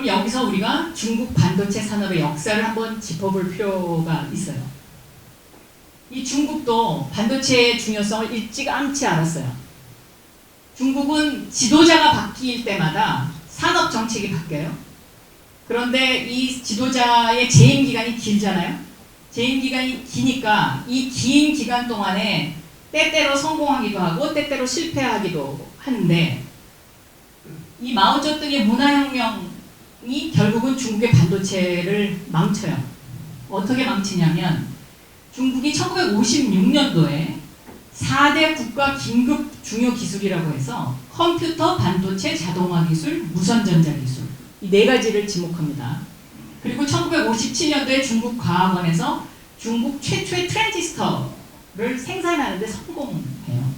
그럼 여기서 우리가 중국 반도체 산업의 역사를 한번 짚어볼 필요가 있어요. 이 중국도 반도체의 중요성을 일찌감치 알았어요. 중국은 지도자가 바뀔 때마다 산업 정책이 바뀌어요. 그런데 이 지도자의 재임 기간이 길잖아요. 재임 기간이 기니까 이 긴 기간 동안에 때때로 성공하기도 하고 때때로 실패하기도 하는데, 이 마오쩌둥의 문화혁명이 결국은 중국의 반도체를 망쳐요. 어떻게 망치냐면, 중국이 1956년도에 4대 국가 긴급 중요 기술이라고 해서 컴퓨터, 반도체, 자동화 기술, 무선전자 기술, 이 네 가지를 지목합니다. 그리고 1957년도에 중국 과학원에서 중국 최초의 트랜지스터를 생산하는 데 성공해요.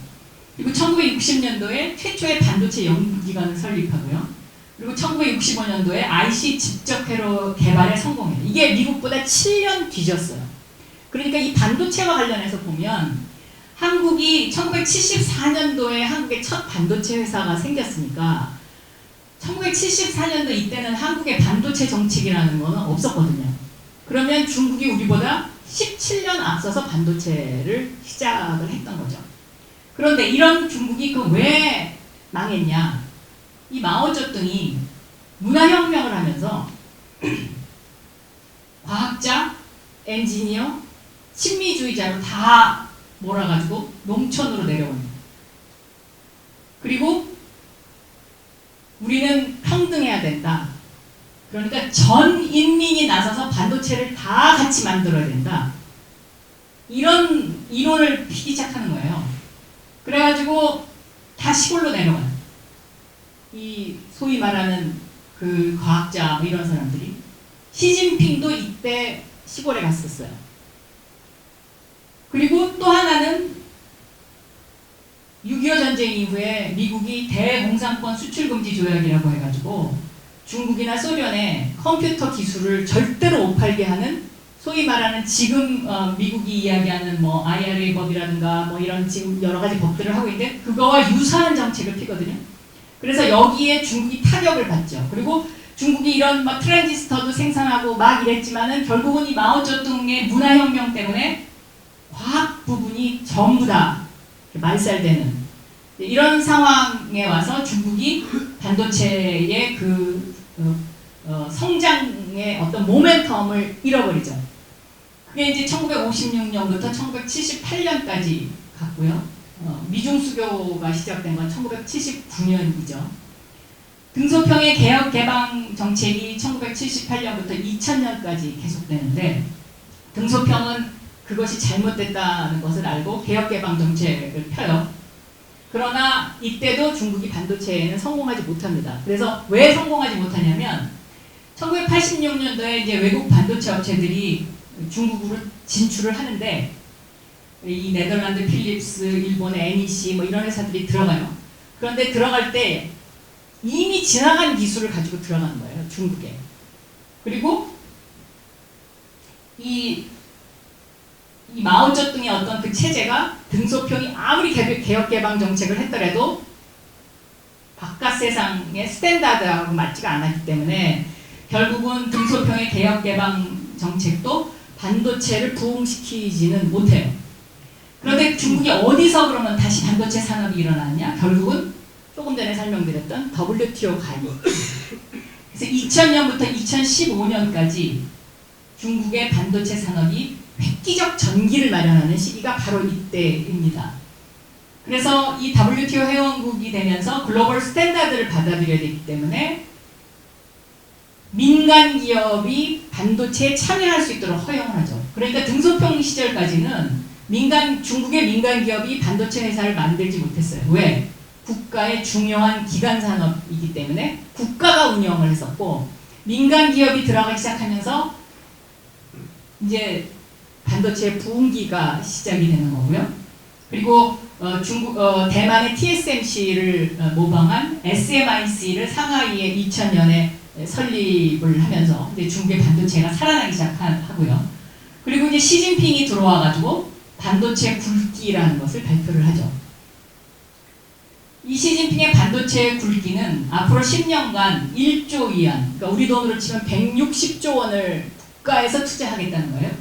그리고 1960년도에 최초의 반도체 연구기관을 설립하고요. 그리고 1965년도에 IC 집적 회로 개발에 성공해요. 이게 미국보다 7년 뒤졌어요. 그러니까 이 반도체와 관련해서 보면 한국이 1974년도에 한국의 첫 반도체 회사가 생겼으니까 1974년도 이때는 한국의 반도체 정책이라는 거는 없었거든요. 그러면 중국이 우리보다 17년 앞서서 반도체를 시작을 했던 거죠. 그런데 이런 중국이 왜 망했냐? 이 마오쩌둥이 문화혁명을 하면서 과학자, 엔지니어, 친미주의자로 다 몰아가지고 농촌으로 내려옵니다. 그리고 우리는 평등해야 된다. 그러니까 전 인민이 나서서 반도체를 다 같이 만들어야 된다. 이런 이론을 피기 시작하는 거예요. 그래가지고 다 시골로 내려가요. 이 소위 말하는 그 과학자 뭐 이런 사람들이. 시진핑도 이때 시골에 갔었어요. 그리고 또 하나는 6.25 전쟁 이후에 미국이 대공산권 수출금지 조약이라고 해가지고 중국이나 소련의 컴퓨터 기술을 절대로 못 팔게 하는, 소위 말하는 지금 미국이 이야기하는 뭐 IRA 법이라든가 뭐 이런 지금 여러 가지 법들을 하고 있는데 그거와 유사한 정책을 피거든요. 그래서 여기에 중국이 타격을 받죠. 그리고 중국이 이런 뭐 트랜지스터도 생산하고 막 이랬지만은 결국은 이 마오쩌둥의 문화혁명 때문에 과학 부분이 전부 다 말살되는 이런 상황에 와서 중국이 반도체의 성장의 어떤 모멘텀을 잃어버리죠. 그게 이제 1956년부터 1978년까지 갔고요. 미중 수교가 시작된 건 1979년이죠. 등소평의 개혁 개방 정책이 1978년부터 2000년까지 계속되는데, 등소평은 그것이 잘못됐다는 것을 알고 개혁 개방 정책을 펴요. 그러나 이때도 중국이 반도체에는 성공하지 못합니다. 그래서 왜 성공하지 못하냐면 1986년도에 이제 외국 반도체 업체들이 중국으로 진출을 하는데, 이 네덜란드 필립스, 일본의 NEC 뭐 이런 회사들이 들어가요. 그런데 들어갈 때 이미 지나간 기술을 가지고 들어가는 거예요, 중국에. 그리고 이 마오쩌둥의 어떤 그 체제가 등소평이 아무리 개혁 개방 정책을 했더라도 바깥 세상의 스탠다드하고 맞지가 않았기 때문에 결국은 등소평의 개혁 개방 정책도 반도체를 부흥시키지는 못해요. 그런데 중국이 어디서 그러면 다시 반도체 산업이 일어났냐? 결국은 조금 전에 설명드렸던 WTO 가입. 그래서 2000년부터 2015년까지 중국의 반도체 산업이 획기적 전기를 마련하는 시기가 바로 이때입니다. 그래서 이 WTO 회원국이 되면서 글로벌 스탠다드를 받아들여야 되기 때문에 민간 기업이 반도체에 참여할 수 있도록 허용을 하죠. 그러니까 등소평 시절까지는 중국의 민간 기업이 반도체 회사를 만들지 못했어요. 왜? 국가의 중요한 기간 산업이기 때문에 국가가 운영을 했었고, 민간 기업이 들어가기 시작하면서 이제 반도체 부흥기가 시작이 되는 거고요. 그리고 대만의 TSMC를 모방한 SMIC를 상하이에 2000년에 설립을 하면서 이제 중국의 반도체가 살아나기 시작하고요. 그리고 이제 시진핑이 들어와가지고 반도체 굵기라는 것을 발표를 하죠. 이 시진핑의 반도체 굴기는 앞으로 10년간 1조 위안, 그러니까 우리 돈으로 치면 160조 원을 국가에서 투자하겠다는 거예요.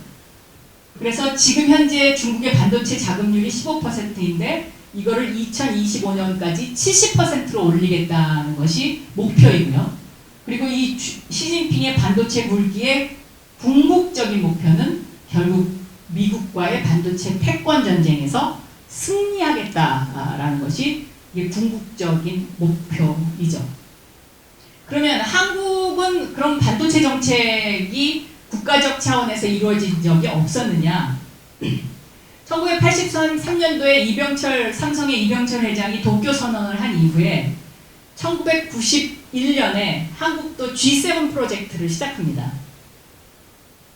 그래서 지금 현재 중국의 반도체 자금률이 15%인데 이거를 2025년까지 70%로 올리겠다는 것이 목표이고요. 그리고 이 시진핑의 반도체 굴기의 궁극적인 목표는 결국 미국과의 반도체 패권 전쟁에서 승리하겠다라는 것이 이게 궁극적인 목표이죠. 그러면 한국은 그럼 반도체 정책이 국가적 차원에서 이루어진 적이 없었느냐? 1983년도에 삼성의 이병철 회장이 도쿄 선언을 한 이후에 1991년에 한국도 G7 프로젝트를 시작합니다.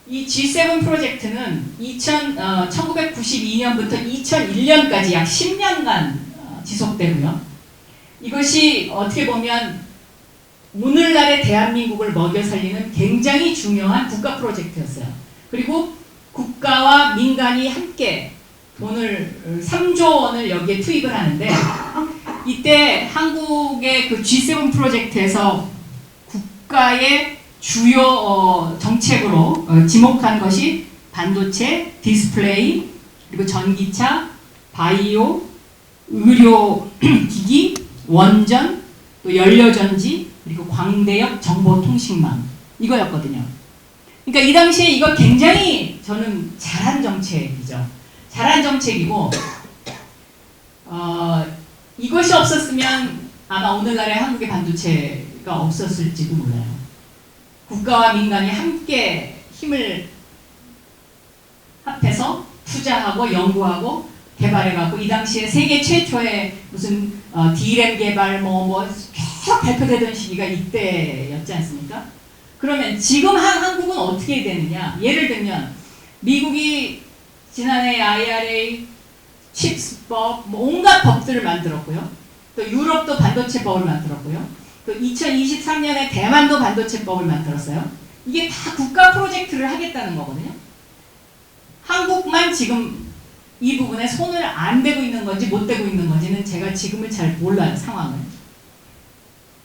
이 G7 프로젝트는 1992년부터 2001년까지 약 10년간 지속되고요. 이것이 어떻게 보면 오늘날의 대한민국을 먹여 살리는 굉장히 중요한 국가 프로젝트였어요. 그리고 국가와 민간이 함께 돈을 3조 원을 여기에 투입을 하는데 이때 한국의 그 G7 프로젝트에서 국가의 주요 정책으로 지목한 것이 반도체, 디스플레이, 그리고 전기차, 바이오, 의료기기, 원전, 또 연료전지, 그리고 광대역 정보통신망 이거였거든요. 그러니까 이 당시에 이거 굉장히 저는 잘한 정책이죠. 잘한 정책이고 이것이 없었으면 아마 오늘날의 한국의 반도체가 없었을지도 몰라요. 국가와 민간이 함께 힘을 합해서 투자하고 연구하고 개발해갖고 이 당시에 세계 최초의 무슨 D램 개발 계속 발표되던 시기가 이때였지 않습니까? 그러면 지금 한국은 어떻게 되느냐? 예를 들면 미국이 지난해 IRA, 칩스법, 온갖 법들을 만들었고요. 또 유럽도 반도체법을 만들었고요. 또 2023년에 대만도 반도체법을 만들었어요. 이게 다 국가 프로젝트를 하겠다는 거거든요. 한국만 지금 이 부분에 손을 안 대고 있는 건지 못 대고 있는 건지는 제가 지금은 잘 몰라요, 상황을.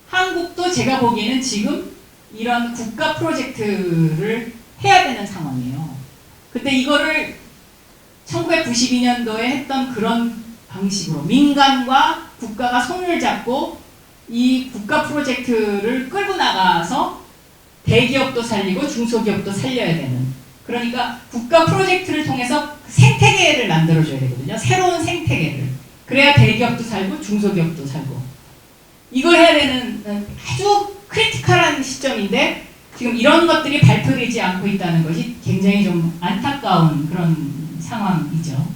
한국도 제가 보기에는 지금 이런 국가 프로젝트를 해야 되는 상황이에요. 근데 이거를 1992년도에 했던 그런 방식으로 민간과 국가가 손을 잡고 이 국가 프로젝트를 끌고 나가서 대기업도 살리고 중소기업도 살려야 되는, 그러니까 국가 프로젝트를 통해서 생태계를 만들어줘야 되거든요. 새로운 생태계를. 그래야 대기업도 살고 중소기업도 살고. 이걸 해야 되는 아주 크리티컬한 시점인데 지금 이런 것들이 발표되지 않고 있다는 것이 굉장히 좀 안타까운 그런 상황이죠.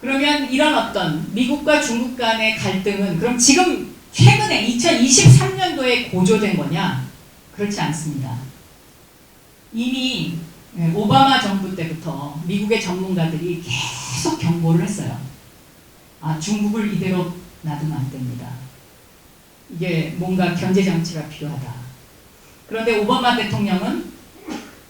그러면 이런 어떤 미국과 중국 간의 갈등은 그럼 지금 최근에 2023년도에 고조된 거냐? 그렇지 않습니다. 이미 오바마 정부 때부터 미국의 전문가들이 계속 경고를 했어요. 중국을 이대로 놔두면 안 됩니다. 이게 뭔가 견제장치가 필요하다. 그런데 오바마 대통령은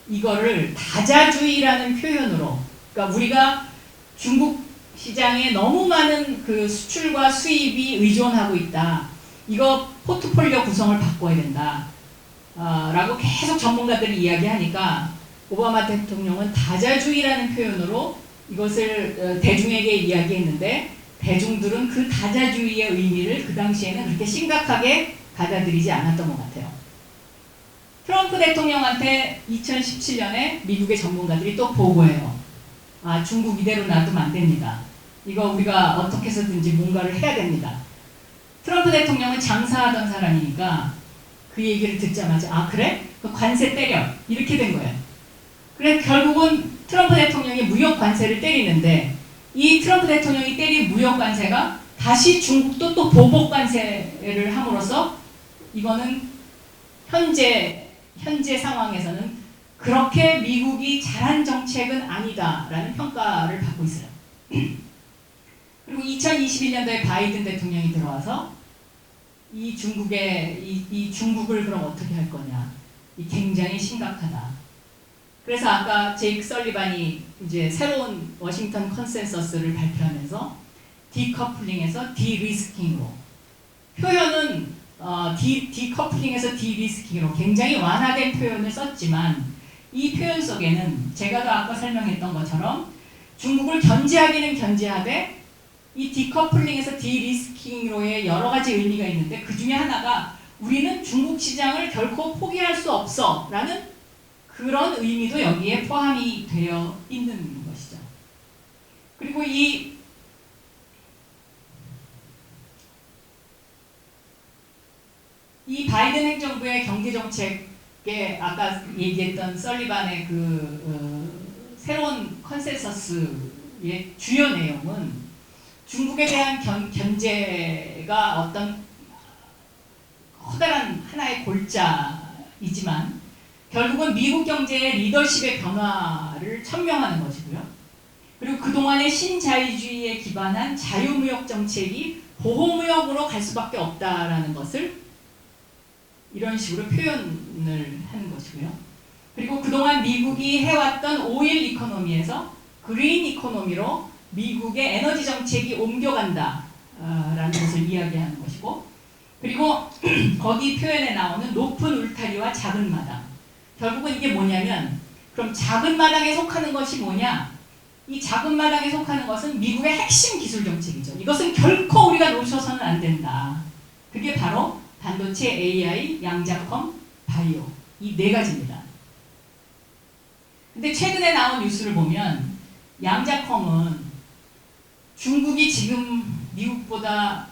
이거를 다자주의라는 표현으로, 그러니까 우리가 중국 시장에 너무 많은 그 수출과 수입이 의존하고 있다. 이거 포트폴리오 구성을 바꿔야 된다. 라고 계속 전문가들이 이야기하니까 오바마 대통령은 다자주의라는 표현으로 이것을 대중에게 이야기했는데 대중들은 그 다자주의의 의미를 그 당시에는 그렇게 심각하게 받아들이지 않았던 것 같아요. 트럼프 대통령한테 2017년에 미국의 전문가들이 또 보고해요. 중국 이대로 놔두면 안 됩니다. 이거 우리가 어떻게 해서든지 뭔가를 해야 됩니다. 트럼프 대통령은 장사하던 사람이니까 그 얘기를 듣자마자 그래? 그 관세 때려. 이렇게 된 거예요. 그래 결국은 트럼프 대통령이 무역 관세를 때리는데 이 트럼프 대통령이 때린 무역 관세가 다시 중국도 또 보복 관세를 함으로써 이거는 현재 상황에서는 그렇게 미국이 잘한 정책은 아니다라는 평가를 받고 있어요. 그리고 2021년도에 바이든 대통령이 들어와서 이 중국을 그럼 어떻게 할 거냐? 이 굉장히 심각하다. 그래서 아까 제이크 설리반이 이제 새로운 워싱턴 컨센서스를 발표하면서 디커플링에서 디리스킹으로, 표현은 디커플링에서 디리스킹으로 굉장히 완화된 표현을 썼지만, 이 표현 속에는 제가 아까 설명했던 것처럼 중국을 견제하기는 견제하되 이 디커플링에서 디리스킹으로의 여러 가지 의미가 있는데, 그 중에 하나가 우리는 중국 시장을 결코 포기할 수 없어 라는 그런 의미도 여기에 포함이 되어 있는 것이죠. 그리고 이 바이든 행정부의 경제정책에 아까 얘기했던 설리반의 새로운 컨센서스의 주요 내용은 중국에 대한 견제가 어떤 커다란 하나의 골자이지만 결국은 미국 경제의 리더십의 변화를 천명하는 것이고요. 그리고 그동안의 신자유주의에 기반한 자유무역 정책이 보호무역으로 갈 수밖에 없다라는 것을 이런 식으로 표현을 하는 것이고요. 그리고 그동안 미국이 해왔던 오일 이코노미에서 그린 이코노미로 미국의 에너지 정책이 옮겨간다라는 것을 이야기하는 것이고, 그리고 거기 표현에 나오는 높은 울타리와 작은 마당. 결국은 이게 뭐냐면, 그럼 작은 마당에 속하는 것이 뭐냐? 이 작은 마당에 속하는 것은 미국의 핵심 기술 정책이죠. 이것은 결코 우리가 놓쳐서는 안 된다. 그게 바로 반도체, AI, 양자컴, 바이오, 이 네 가지입니다. 근데 최근에 나온 뉴스를 보면 양자컴은 중국이 지금 미국보다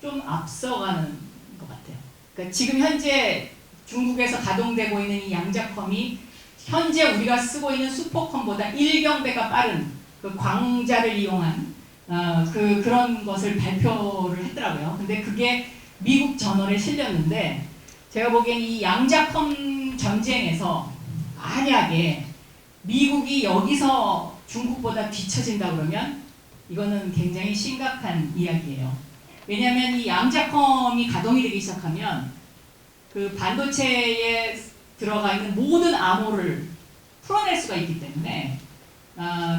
좀 앞서가는 것 같아요. 그러니까 지금 현재 중국에서 가동되고 있는 이 양자컴이 현재 우리가 쓰고 있는 슈퍼컴보다 1경배가 빠른 그 광자를 이용한 그런 것을 발표를 했더라고요. 근데 그게 미국 저널에 실렸는데, 제가 보기엔 이 양자컴 전쟁에서 만약에 미국이 여기서 중국보다 뒤처진다 그러면 이거는 굉장히 심각한 이야기예요. 왜냐하면 이 양자컴이 가동이 되기 시작하면 그 반도체에 들어가 있는 모든 암호를 풀어낼 수가 있기 때문에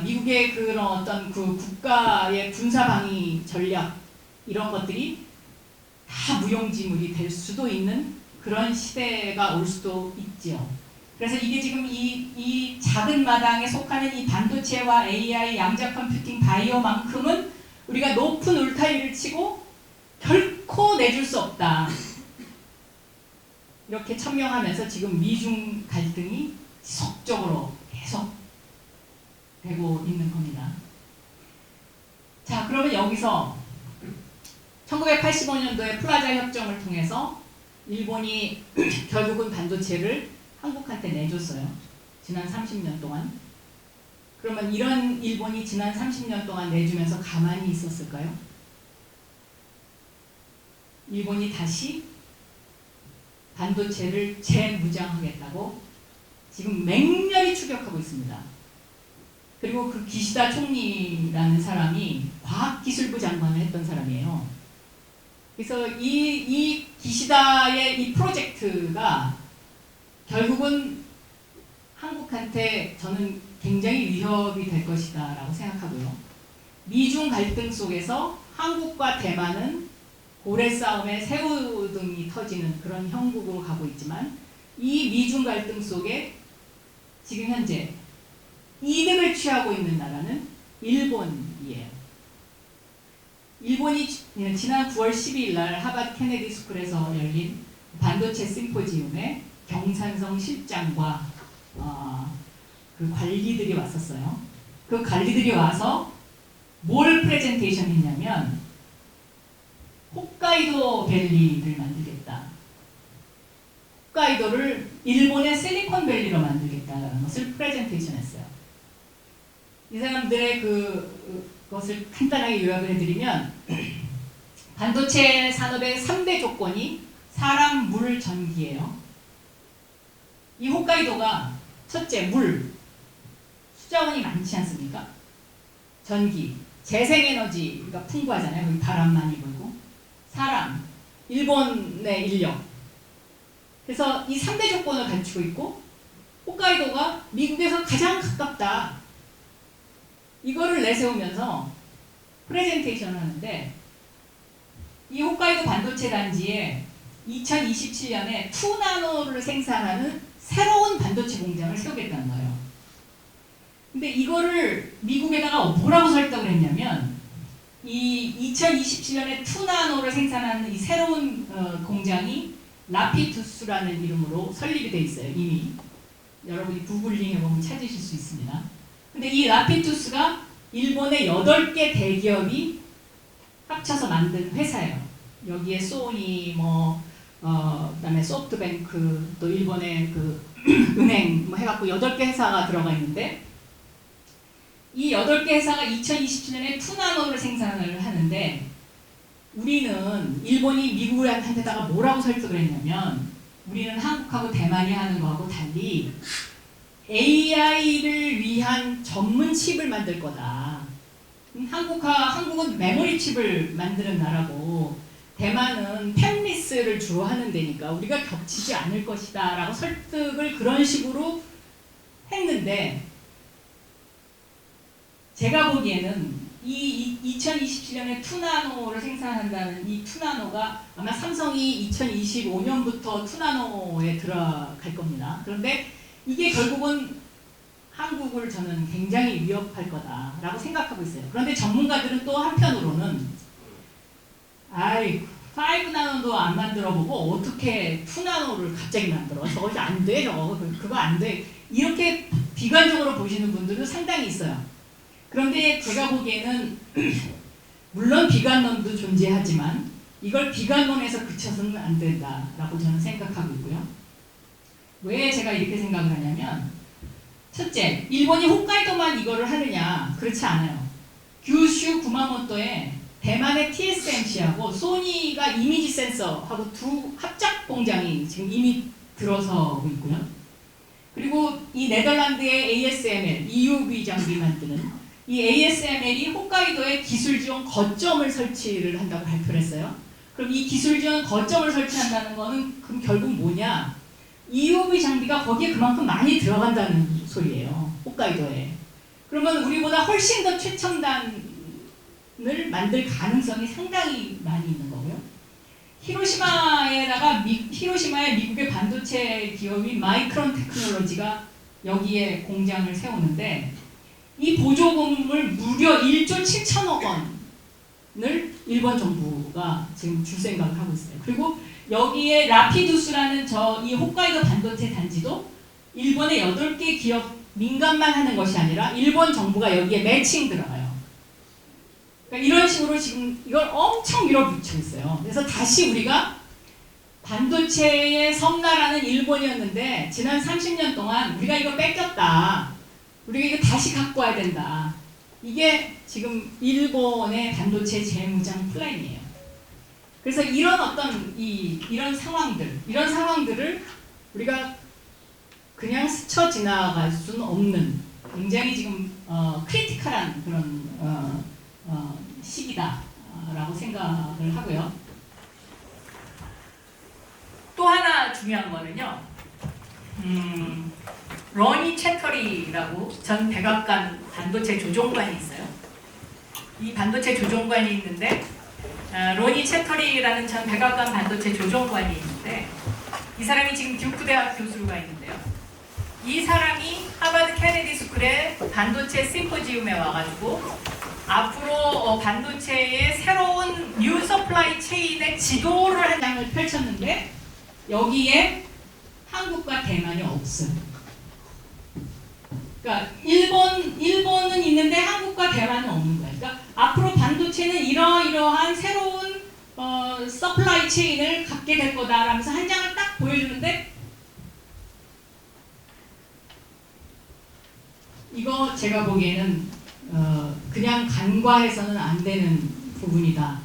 미국의 그런 어떤 그 국가의 군사방위 전략 이런 것들이 다 무용지물이 될 수도 있는 그런 시대가 올 수도 있지요. 그래서 이게 지금 이 작은 마당에 속하는 이 반도체와 AI, 양자 컴퓨팅, 바이오만큼은 우리가 높은 울타리를 치고 결코 내줄 수 없다. 이렇게 천명하면서 지금 미중 갈등이 지속적으로 계속 되고 있는 겁니다. 자, 그러면 여기서 1985년도에 플라자 협정을 통해서 일본이 결국은 반도체를 한국한테 내줬어요. 지난 30년 동안. 그러면 이런 일본이 지난 30년 동안 내주면서 가만히 있었을까요? 일본이 다시 반도체를 재무장하겠다고 지금 맹렬히 추격하고 있습니다. 그리고 그 기시다 총리라는 사람이 과학기술부 장관을 했던 사람이에요. 그래서 이 기시다의 이 프로젝트가 결국은 한국한테 저는 굉장히 위협이 될 것이다 라고 생각하고요. 미중 갈등 속에서 한국과 대만은 고래 싸움에 새우등이 터지는 그런 형국으로 가고 있지만, 이 미중 갈등 속에 지금 현재 이득을 취하고 있는 나라는 일본이에요. 일본이 지난 9월 12일 날 하버드 케네디 스쿨에서 열린 반도체 심포지움에 경산성 실장과 그 관리들이 왔었어요. 그 관리들이 와서 뭘 프레젠테이션 했냐면 홋카이도 밸리를 만들겠다. 홋카이도를 일본의 실리콘밸리로 만들겠다는 것을 프레젠테이션 했어요. 이 사람들의 그것을 간단하게 요약을 해드리면, 반도체 산업의 3대 조건이 사람, 물, 전기예요. 이 홋카이도가 첫째, 물, 수자원이 많지 않습니까? 전기, 재생에너지가 풍부하잖아요. 여기 바람 많이 불고. 사람, 일본의 인력. 그래서 이 3대 조건을 갖추고 있고, 홋카이도가 미국에서 가장 가깝다. 이거를 내세우면서 프레젠테이션을 하는데 이 홋카이도 반도체 단지에 2027년에 2나노를 생산하는 새로운 반도체 공장을 세우겠다는 거예요. 근데 이거를 미국에다가 뭐라고 설득을 했냐면 이 2027년에 2나노를 생산하는 이 새로운 공장이 라피두스라는 이름으로 설립이 돼 있어요. 이미 여러분이 구글링 해보면 찾으실 수 있습니다. 근데 이 라피두스가 일본의 8개 대기업이 합쳐서 만든 회사예요. 여기에 소니, 그다음에 소프트뱅크, 또 일본의 그 은행 해갖고 8개 회사가 들어가 있는데 이 8개 회사가 2027년에 2나노를 생산을 하는데 우리는 일본이 미국한테다가 뭐라고 설득을 했냐면 우리는 한국하고 대만이 하는 거하고 달리 AI를 위한 전문 칩을 만들 거다. 한국은 메모리 칩을 만드는 나라고 대만은 팹리스를 주로 하는 데니까 우리가 겹치지 않을 것이다 라고 설득을 그런 식으로 했는데 제가 보기에는 이 2027년에 2나노를 생산한다는 이 2나노가 아마 삼성이 2025년부터 2나노에 들어갈 겁니다. 그런데 이게 결국은 한국을 저는 굉장히 위협할 거다라고 생각하고 있어요. 그런데 전문가들은 또 한편으로는 5나노도 안 만들어보고 어떻게 2나노를 갑자기 만들어? 저거 안 돼, 그거 안 돼. 이렇게 비관적으로 보시는 분들도 상당히 있어요. 그런데 제가 보기에는 물론 비관론도 존재하지만 이걸 비관론에서 그쳐서는 안 된다라고 저는 생각하고 있고요. 왜 제가 이렇게 생각을 하냐면 첫째, 일본이 홋카이도만 이거를 하느냐? 그렇지 않아요. 규슈 구마모토에 대만의 TSMC하고 소니가 이미지 센서하고 두 합작 공장이 지금 이미 들어서고 있고요. 그리고 이 네덜란드의 ASML, EUV 장비 만드는 이 ASML이 홋카이도에 기술 지원 거점을 설치를 한다고 발표를 했어요. 그럼 이 기술 지원 거점을 설치한다는 거는 그럼 결국 뭐냐? EUV 장비가 거기에 그만큼 많이 들어간다는 소리예요. 홋카이도에. 그러면 우리보다 훨씬 더 최첨단을 만들 가능성이 상당히 많이 있는 거고요. 히로시마에 미국의 반도체 기업인 마이크론 테크놀로지가 여기에 공장을 세우는데 이 보조금을 무려 1조 7천억 원을 일본 정부가 지금 줄 생각을 하고 있어요. 그리고 여기에 라피두스라는 이 홋카이도 반도체 단지도 일본의 8개 기업 민간만 하는 것이 아니라 일본 정부가 여기에 매칭 들어가요. 그러니까 이런 식으로 지금 이걸 엄청 밀어붙이고 있어요. 그래서 다시 우리가 반도체의 섬나라는 일본이었는데 지난 30년 동안 우리가 이거 뺏겼다. 우리가 이거 다시 갖고 와야 된다. 이게 지금 일본의 반도체 재무장 플랜이에요. 그래서 이런 이런 상황들을 우리가 그냥 스쳐 지나갈 수는 없는 굉장히 지금 크리티컬한 그런 시기다라고 생각을 하고요. 또 하나 중요한 거는요. 러니 채터리라고 전 백악관 반도체 조종관이 있어요. 이 반도체 조종관이 있는데 러니 채터리라는 전 백악관 반도체 조종관이 있는데 이 사람이 지금 듀크 대학 교수가 있는데요. 이 사람이 하버드 케네디 스쿨의 반도체 심포지움에 와가지고 앞으로 반도체의 새로운 뉴 서플라이 체인의 지도를 한 장을 펼쳤는데 여기에 한국과 대만이 없어요. 그러니까 일본은 있는데 한국과 대만은 없는 거예요. 그러니까 앞으로 반도체는 이러이러한 새로운 서플라이 체인을 갖게 될 거다라면서 한 장을 딱 보여주는데 이거 제가 보기에는 그냥 간과해서는 안 되는 부분이다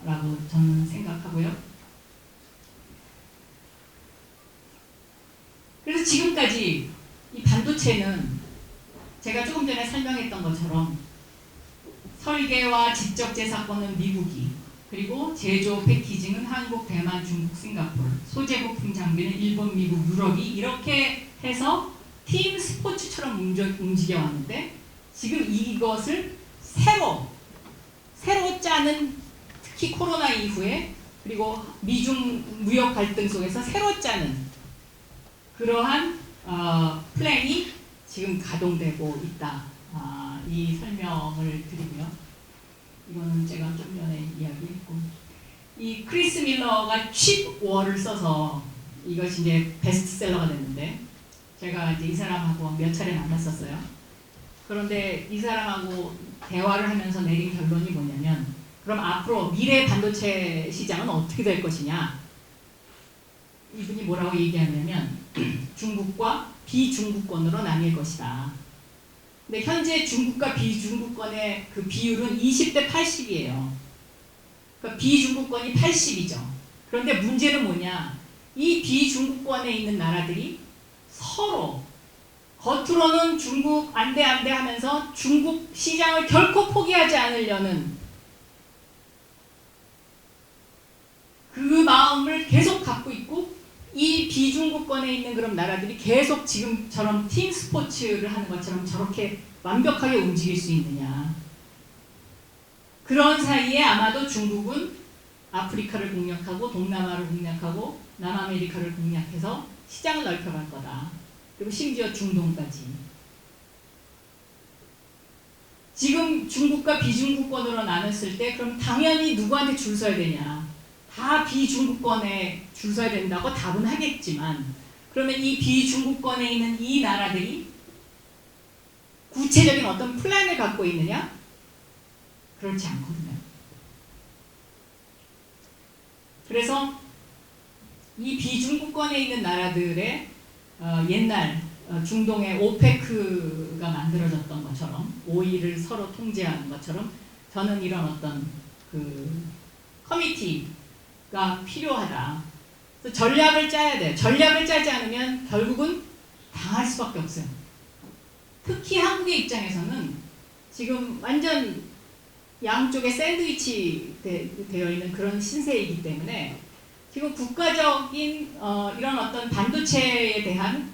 라고 저는 생각하고요. 그래서 지금까지 이 반도체는 제가 조금 전에 설명했던 것처럼 설계와 지적 재사건은 미국이, 그리고 제조 패키징은 한국, 대만, 중국, 싱가포르, 소재 부품 장비는 일본, 미국, 유럽이 이렇게 해서 팀 스포츠처럼 움직여 왔는데 지금 이것을 새로 짜는, 특히 코로나 이후에 그리고 미중 무역 갈등 속에서 새로 짜는 그러한 플랜이 지금 가동되고 있다. 이 설명을 드리고요. 이거는 제가 좀 전에 이야기했고, 이 크리스 밀러가 칩 워를 써서 이것이 이제 베스트셀러가 됐는데, 제가 이제 이 사람하고 몇 차례 만났었어요. 그런데 이 사람하고 대화를 하면서 내린 결론이 뭐냐면, 그럼 앞으로 미래 반도체 시장은 어떻게 될 것이냐? 이분이 뭐라고 얘기하냐면 중국과 비중국권으로 나뉠 것이다. 근데 현재 중국과 비중국권의 그 비율은 20대 80이에요. 그러니까 비중국권이 80이죠. 그런데 문제는 뭐냐? 이 비중국권에 있는 나라들이 서로 겉으로는 중국 안 돼 하면서 중국 시장을 결코 포기하지 않으려는 그 마음을 계속 갖고 있고, 이 비중국권에 있는 그런 나라들이 계속 지금처럼 팀 스포츠를 하는 것처럼 저렇게 완벽하게 움직일 수 있느냐. 그런 사이에 아마도 중국은 아프리카를 공략하고 동남아를 공략하고 남아메리카를 공략해서 시장을 넓혀갈 거다. 그리고 심지어 중동까지. 지금 중국과 비중국권으로 나눴을 때 그럼 당연히 누구한테 줄 서야 되냐. 다 비중국권에 줄 서야 된다고 답은 하겠지만, 그러면 이 비중국권에 있는 이 나라들이 구체적인 어떤 플랜을 갖고 있느냐? 그렇지 않거든요. 그래서 이 비중국권에 있는 나라들의 옛날 중동의 오페크가 만들어졌던 것처럼, 오일을 서로 통제하는 것처럼, 저는 이런 어떤 그 커미티가 필요하다. 그래서 전략을 짜야 돼요. 전략을 짜지 않으면 결국은 당할 수밖에 없어요. 특히 한국의 입장에서는 지금 완전 양쪽에 샌드위치 되어 있는 그런 신세이기 때문에 지금 국가적인 이런 어떤 반도체에 대한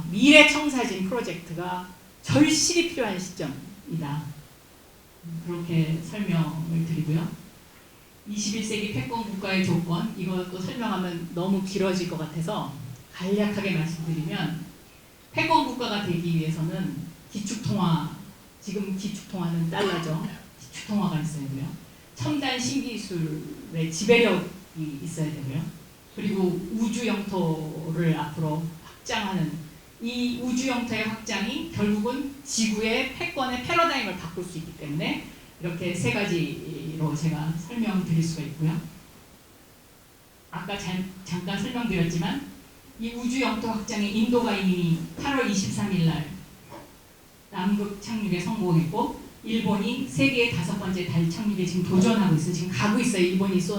미래 청사진 프로젝트가 절실히 필요한 시점이다. 그렇게 설명을 드리고요. 21세기 패권 국가의 조건, 이것도 설명하면 너무 길어질 것 같아서 간략하게 말씀드리면, 패권 국가가 되기 위해서는 기축통화, 지금 기축통화는 달러죠. 기축통화가 있어야 되고요. 첨단 신기술의 지배력이 있어야 되고요. 그리고 우주 영토를 앞으로 확장하는, 이 우주 영토의 확장이 결국은 지구의 패권의 패러다임을 바꿀 수 있기 때문에 이렇게 세 가지로 제가 설명드릴 수가 있고요. 아까 잠깐 설명드렸지만 이 우주 영토 확장에 인도가 이미 8월 23일 날 남극 착륙에 성공했고, 일본이 세계의 5번째 달 착륙에 지금 도전하고 있어요. 지금 가고 있어요. 일본이 쏜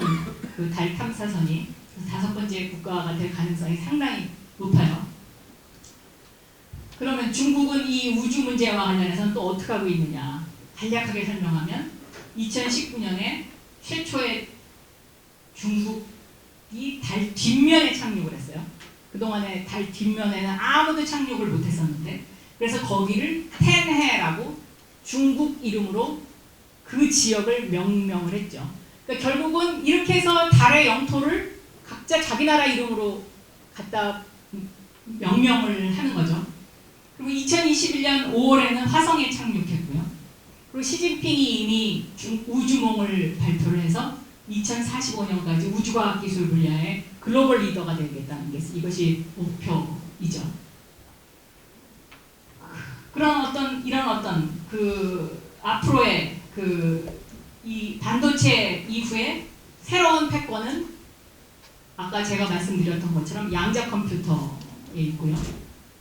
그 달 탐사선이. 5번째 국가가 될 가능성이 상당히 높아요. 그러면 중국은 이 우주 문제와 관련해서는 또 어떻게 하고 있느냐. 간략하게 설명하면 2019년에 최초의 중국이 달 뒷면에 착륙을 했어요. 그동안에 달 뒷면에는 아무도 착륙을 못했었는데, 그래서 거기를 텐해라고 중국 이름으로 그 지역을 명명을 했죠. 그러니까 결국은 이렇게 해서 달의 영토를 각자 자기 나라 이름으로 갖다 명명을 하는 거죠. 그리고 2021년 5월에는 화성에 착륙했고요. 그리고 시진핑이 이미 우주몽을 발표를 해서 2045년까지 우주과학기술 분야의 글로벌 리더가 되겠다는 게 이것이 목표이죠. 이런 어떤 그 앞으로의 이 반도체 이후에 새로운 패권은 아까 제가 말씀드렸던 것처럼 양자 컴퓨터에 있고요.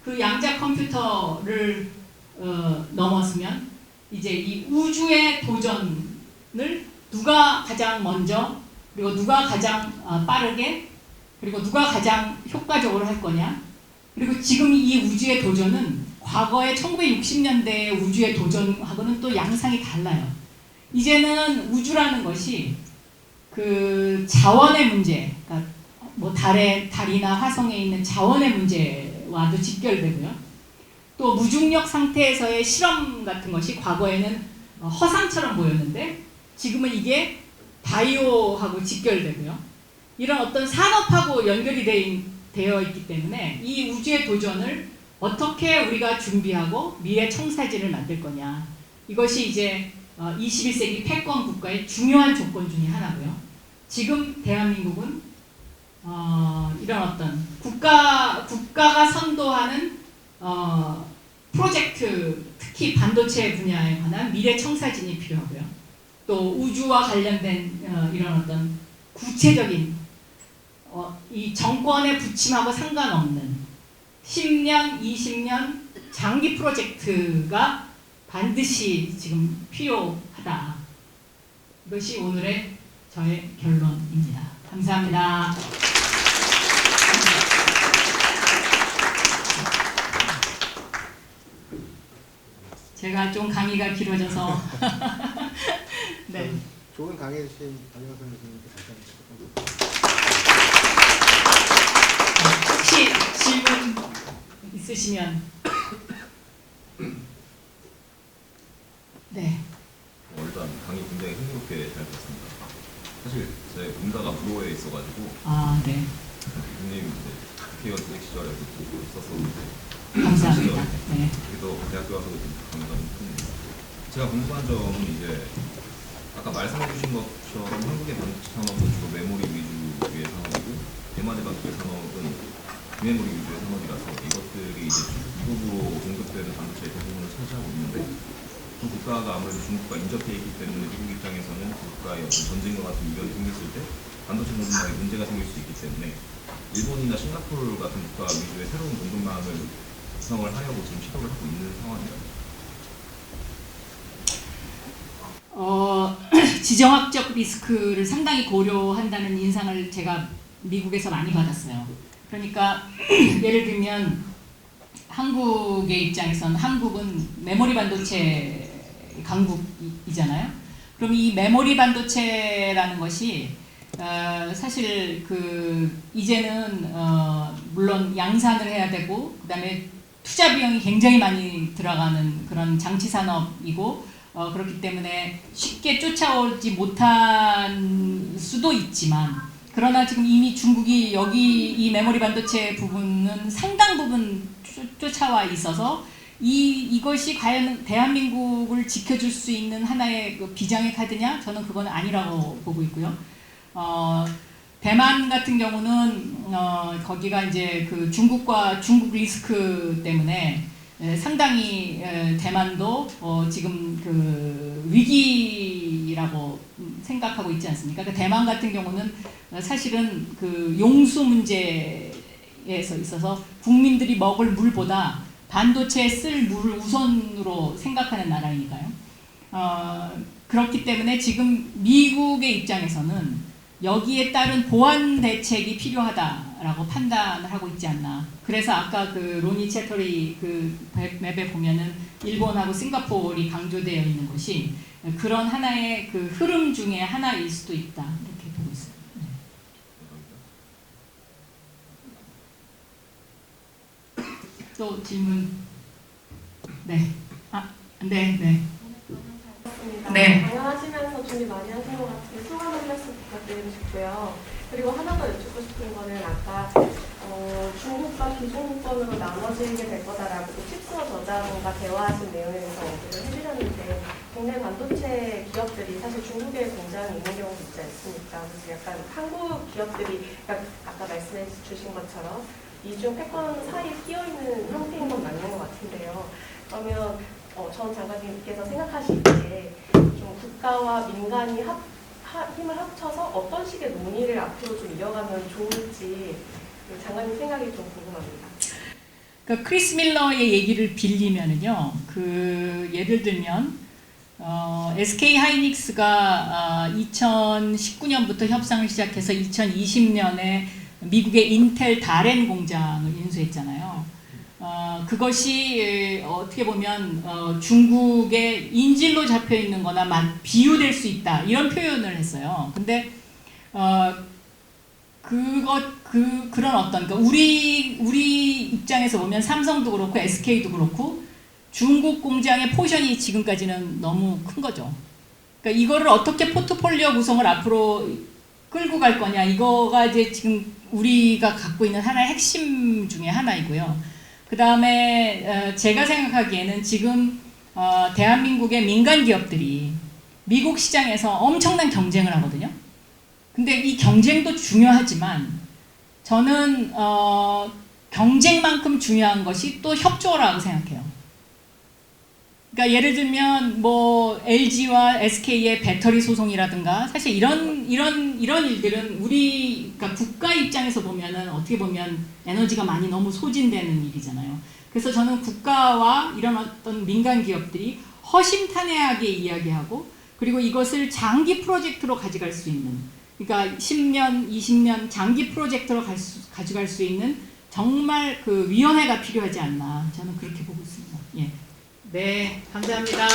그 양자 컴퓨터를 넘었으면 이제 이 우주의 도전을 누가 가장 먼저, 그리고 누가 가장 빠르게, 그리고 누가 가장 효과적으로 할 거냐. 그리고 지금 이 우주의 도전은 과거의 1960년대의 우주의 도전하고는 또 양상이 달라요. 이제는 우주라는 것이 그 자원의 문제, 그러니까 뭐 달이나 화성에 있는 자원의 문제와 와도 직결되고요. 또 무중력 상태에서의 실험 같은 것이 과거에는 허상처럼 보였는데 지금은 이게 바이오하고 직결되고요. 이런 어떤 산업하고 연결이 되어 있기 때문에 이 우주의 도전을 어떻게 우리가 준비하고 미래 청사진을 만들 거냐. 이것이 이제 21세기 패권 국가의 중요한 조건 중에 하나고요. 지금 대한민국은 이런 어떤 국가가 선도하는 프로젝트, 특히 반도체 분야에 관한 미래 청사진이 필요하고요. 또 우주와 관련된 이런 어떤 구체적인 이 정권의 부침하고 상관없는 10년, 20년 장기 프로젝트가 반드시 지금 필요하다. 이것이 오늘의 저의 결론입니다. 감사합니다. 제가 좀 강의가 길어져서 네. 좋은 강의 해주신 안녕하 선생님께 혹시 다시 한번 질문 있으시면 네. 일단 강의 굉장히 흥미롭게 잘 들었습니다. 사실 제 본가가 부로에 있어가지고 네. 교수님 국회의원 수직 시절에 있었었는데 감사합니다. 네. 그래도 대학교 와서 강의가 너무 큽니다. 제가 궁금한 점은 이제 아까 말씀해주신 것처럼 한국의 반도체 산업은 주로 메모리 위주의 산업이고 대만의 반도체 산업은 비메모리 위주의 산업이라서 이것들이 이제 미국으로 공급되는 반도체의 대부분을 차지하고 있는데 두 국가가 아무래도 중국과 인접해 있기 때문에 미국 입장에서는 그 국가의 어떤 전쟁과 같은 이변이 생겼을 때 반도체 공급망에 문제가 생길 수 있기 때문에 일본이나 싱가포르 같은 국가 위주의 새로운 공급망을 구성을 하려고 지금 시도를 하고 있는 상황인가요? 지정학적 리스크를 상당히 고려한다는 인상을 제가 미국에서 많이 받았어요. 그러니까 예를 들면 한국의 입장에서는 한국은 메모리 반도체 강국이잖아요. 그럼 이 메모리 반도체라는 것이 사실 이제는 물론 양산을 해야 되고 그다음에 투자 비용이 굉장히 많이 들어가는 그런 장치 산업이고 그렇기 때문에 쉽게 쫓아오지 못한 수도 있지만 그러나 지금 이미 중국이 여기 이 메모리 반도체 부분은 상당 부분 쫓아와 있어서 이것이 과연 대한민국을 지켜줄 수 있는 하나의 그 비장의 카드냐? 저는 그건 아니라고 보고 있고요. 대만 같은 경우는 거기가 이제 그 중국 리스크 때문에 상당히 대만도 지금 그 위기라고 생각하고 있지 않습니까? 그 대만 같은 경우는 사실은 그 용수 문제에서 있어서 국민들이 먹을 물보다 반도체에 쓸 물을 우선으로 생각하는 나라이니까요. 그렇기 때문에 지금 미국의 입장에서는 여기에 따른 보완 대책이 필요하다라고 판단을 하고 있지 않나. 그래서 아까 그 로니 채터리 그 맵에 보면은 일본하고 싱가포르이 강조되어 있는 것이 그런 하나의 그 흐름 중에 하나일 수도 있다. 이렇게 보고 있어요. 네. 또 질문. 네. 네. 네. 강연하시면서 준비 많이 하신 것 같은데 소감 한 말씀 부탁드리고 싶고요. 그리고 하나 더 여쭙고 싶은 거는 아까 중국과 비중국권으로 나눠지게 될 거다라고 칩스와 저자분과 대화하신 내용에서 언급을 해주셨는데 국내 반도체 기업들이 사실 중국에 공장이 있는 경우도 있지 않습니까? 그래서 약간 한국 기업들이 아까 말씀해 주신 것처럼 이중 패권 사이에 끼어있는 형태인 건 맞는 것 같은데요. 그러면 전 장관님께서 생각하시기에 좀 국가와 민간이 힘을 합쳐서 어떤 식의 논의를 앞으로 좀 이어가면 좋을지 장관님 생각이 좀 궁금합니다. 그러니까 크리스 밀러의 얘기를 빌리면은요, 예를 들면 SK 하이닉스가 2019년부터 협상을 시작해서 2020년에 미국의 인텔 다렌 공장을 인수했잖아요. 그것이 어떻게 보면 중국의 인질로 잡혀 있는 거나 비유될 수 있다 이런 표현을 했어요. 근데 그런 어떤 그러니까 우리 입장에서 보면 삼성도 그렇고 SK도 그렇고 중국 공장의 포션이 지금까지는 너무 큰 거죠. 그러니까 이거를 어떻게 포트폴리오 구성을 앞으로 끌고 갈 거냐, 이거가 이제 지금 우리가 갖고 있는 하나의 핵심 중에 하나이고요. 그 다음에 제가 생각하기에는 지금 대한민국의 민간 기업들이 미국 시장에서 엄청난 경쟁을 하거든요. 근데 이 경쟁도 중요하지만 저는 경쟁만큼 중요한 것이 또 협조라고 생각해요. 그러니까 예를 들면 뭐 LG와 SK의 배터리 소송이라든가 사실 이런 일들은 우리 그러니까 국가 입장에서 보면은 어떻게 보면 에너지가 많이 너무 소진되는 일이잖아요. 그래서 저는 국가와 이런 어떤 민간 기업들이 허심탄회하게 이야기하고 그리고 이것을 장기 프로젝트로 가져갈 수 있는, 그러니까 10년, 20년 장기 프로젝트로 가져갈 수 있는 정말 그 위원회가 필요하지 않나, 저는 그렇게 보고 있습니다. 예. 네, 감사합니다.